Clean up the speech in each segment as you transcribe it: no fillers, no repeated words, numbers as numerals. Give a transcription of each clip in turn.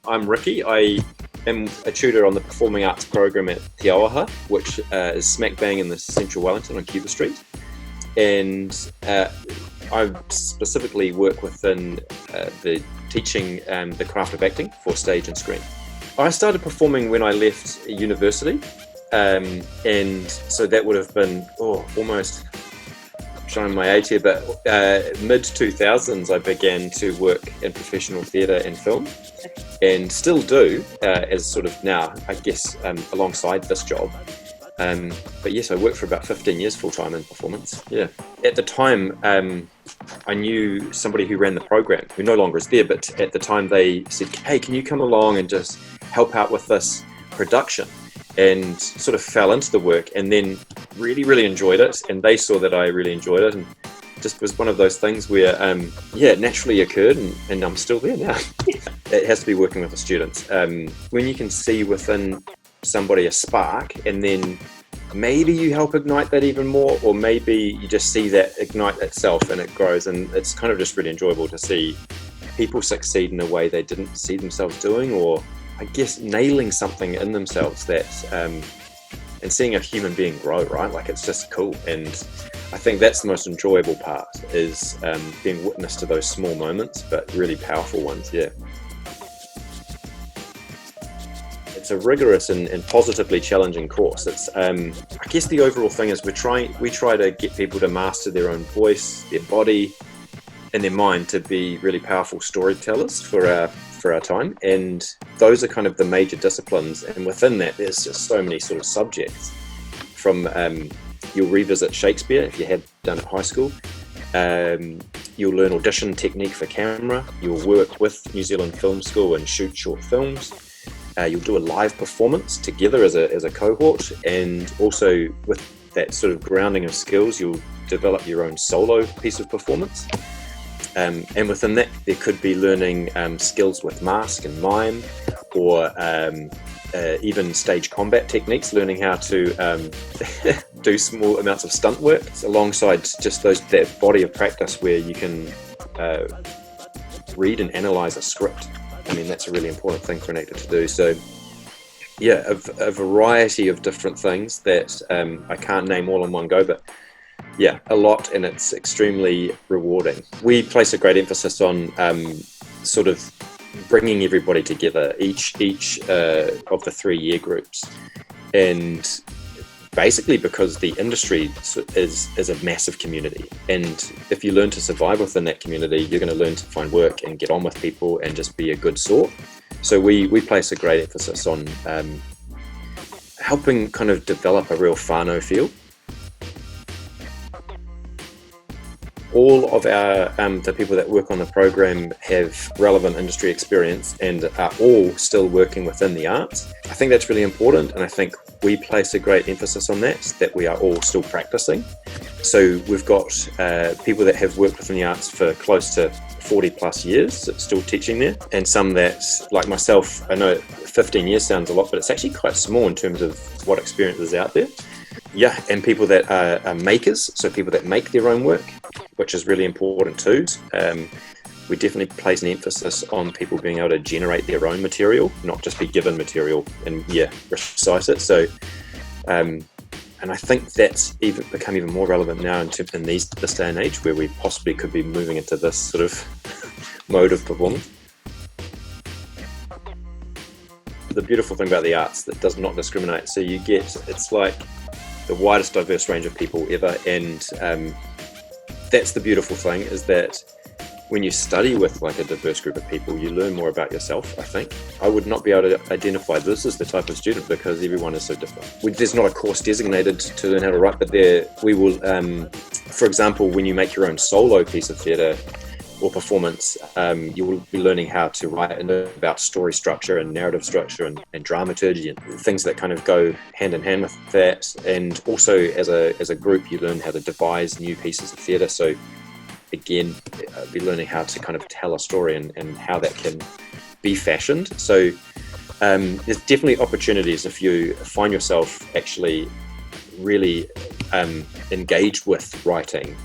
I'm Ricky. I am a tutor on the Performing Arts program at Te Auaha, which is smack bang in the central Wellington on Cuba Street. And I specifically work within the teaching the craft of acting for stage and screen. I started performing when I left university, and so that would have been almost showing my age here, but mid-2000s I began to work in professional theatre and film, and still do as sort of now, I guess, alongside this job. But yes, I worked for about 15 years full-time in performance. Yeah. At the time, I knew somebody who ran the program, who no longer is there, but at the time they said, hey, can you come along and just help out with this production? And sort of fell into the work and then really, really enjoyed it. And they saw that I really enjoyed it, and just was one of those things where, it naturally occurred, and I'm still there now. It has to be working with the students. When you can see within somebody a spark, and then maybe you help ignite that even more, or maybe you just see that ignite itself and it grows, and it's kind of just really enjoyable to see people succeed in a way they didn't see themselves doing, or I guess nailing something in themselves that, and seeing a human being grow, right? Like, it's just cool. And I think that's the most enjoyable part, is being witness to those small moments, but really powerful ones, yeah. It's a rigorous and positively challenging course. It's, I guess the overall thing is we try to get people to master their own voice, their body, and their mind to be really powerful storytellers for our time, and those are kind of the major disciplines. And within that, there's just so many sort of subjects. From you'll revisit Shakespeare if you had done at high school. You'll learn audition technique for camera. You'll work with New Zealand Film School and shoot short films. You'll do a live performance together as a cohort, and also with that sort of grounding of skills, you'll develop your own solo piece of performance. And within that, there could be learning skills with mask and mime, or even stage combat techniques, learning how to do small amounts of stunt work, alongside just that body of practice where you can read and analyze a script. I mean, that's a really important thing for an actor to do. So yeah, a variety of different things that I can't name all in one go, but yeah, a lot, and it's extremely rewarding. We place a great emphasis on sort of bringing everybody together, each of the 3-year groups, and basically because the industry is a massive community, and if you learn to survive within that community, you're going to learn to find work and get on with people and just be a good sort. So we place a great emphasis on helping kind of develop a real whānau feel. All of the people that work on the program have relevant industry experience and are all still working within the arts. I think that's really important, and I think we place a great emphasis on that we are all still practicing. So we've got people that have worked within the arts for close to 40 plus years, still teaching there, and some that, like myself, I know 15 years sounds a lot, but it's actually quite small in terms of what experience is out there. Yeah, and people that are makers, so people that make their own work, which is really important too. We definitely place an emphasis on people being able to generate their own material, not just be given material and recite it. So, and I think that's become even more relevant now in this day and age, where we possibly could be moving into this sort of mode of performance. The beautiful thing about the arts that does not discriminate. So it's like the widest diverse range of people ever, and that's the beautiful thing, is that when you study with like a diverse group of people, you learn more about yourself. I think I would not be able to identify this as the type of student, because everyone is so different. There's not a course designated to learn how to write, but we will, for example, when you make your own solo piece of theatre or performance, you will be learning how to write and learn about story structure and narrative structure and dramaturgy and things that kind of go hand in hand with that. And also as a group, you learn how to devise new pieces of theatre. So again, be learning how to kind of tell a story and how that can be fashioned. So there's definitely opportunities if you find yourself actually really engaged with writing.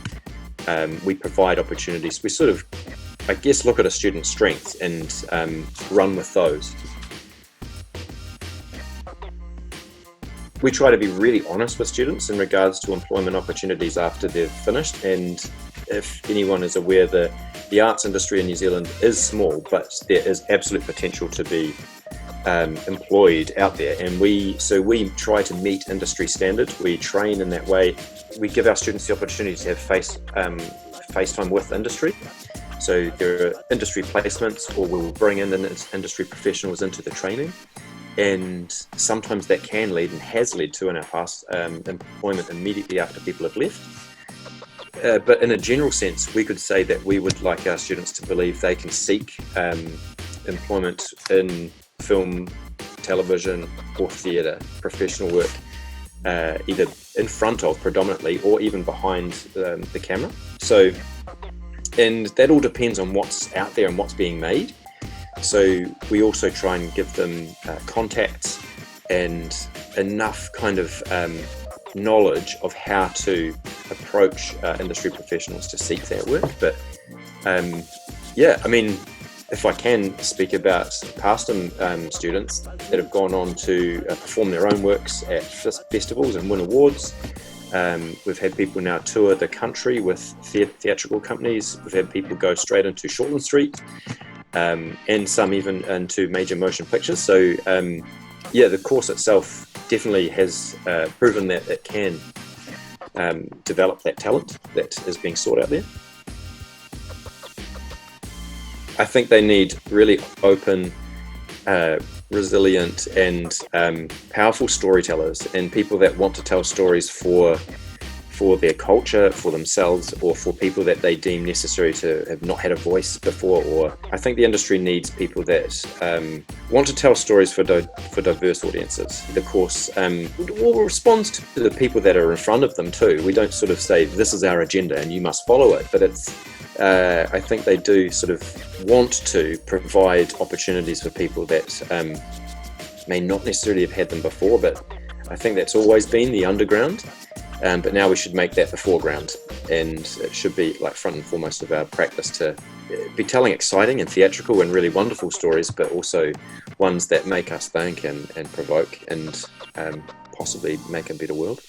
We provide opportunities. We sort of I guess, look at a student's strengths and run with those. We try to be really honest with students in regards to employment opportunities after they've finished, and if anyone is aware, the arts industry in New Zealand is small, but there is absolute potential to be employed out there, and we try to meet industry standard. We train in that way. We give our students the opportunity to have face time with industry. So there are industry placements, or we'll bring in industry professionals into the training. And sometimes that can lead, and has led to in our past, employment immediately after people have left. But in a general sense, we could say that we would like our students to believe they can seek employment in film, television, or theatre, professional work, either in front of predominantly, or even behind the camera. So, and that all depends on what's out there and what's being made. So we also try and give them contacts and enough kind of knowledge of how to approach industry professionals to seek that work. But yeah, I mean, if I can speak about past students that have gone on to perform their own works at festivals and win awards. We've had people now tour the country with theatrical companies. We've had people go straight into Shortland Street. And some even into major motion pictures. So yeah, the course itself definitely has proven that it can develop that talent that is being sought out there. I think they need really open, resilient and powerful storytellers, and people that want to tell stories for their culture, for themselves, or for people that they deem necessary to have not had a voice before. Or I think the industry needs people that want to tell stories for diverse audiences. The course will respond to the people that are in front of them too. We don't sort of say, this is our agenda and you must follow it, but it's I think they do sort of want to provide opportunities for people that may not necessarily have had them before, but I think that's always been the underground. But now we should make that the foreground, and it should be like front and foremost of our practice to be telling exciting and theatrical and really wonderful stories, but also ones that make us think and provoke and possibly make a better world.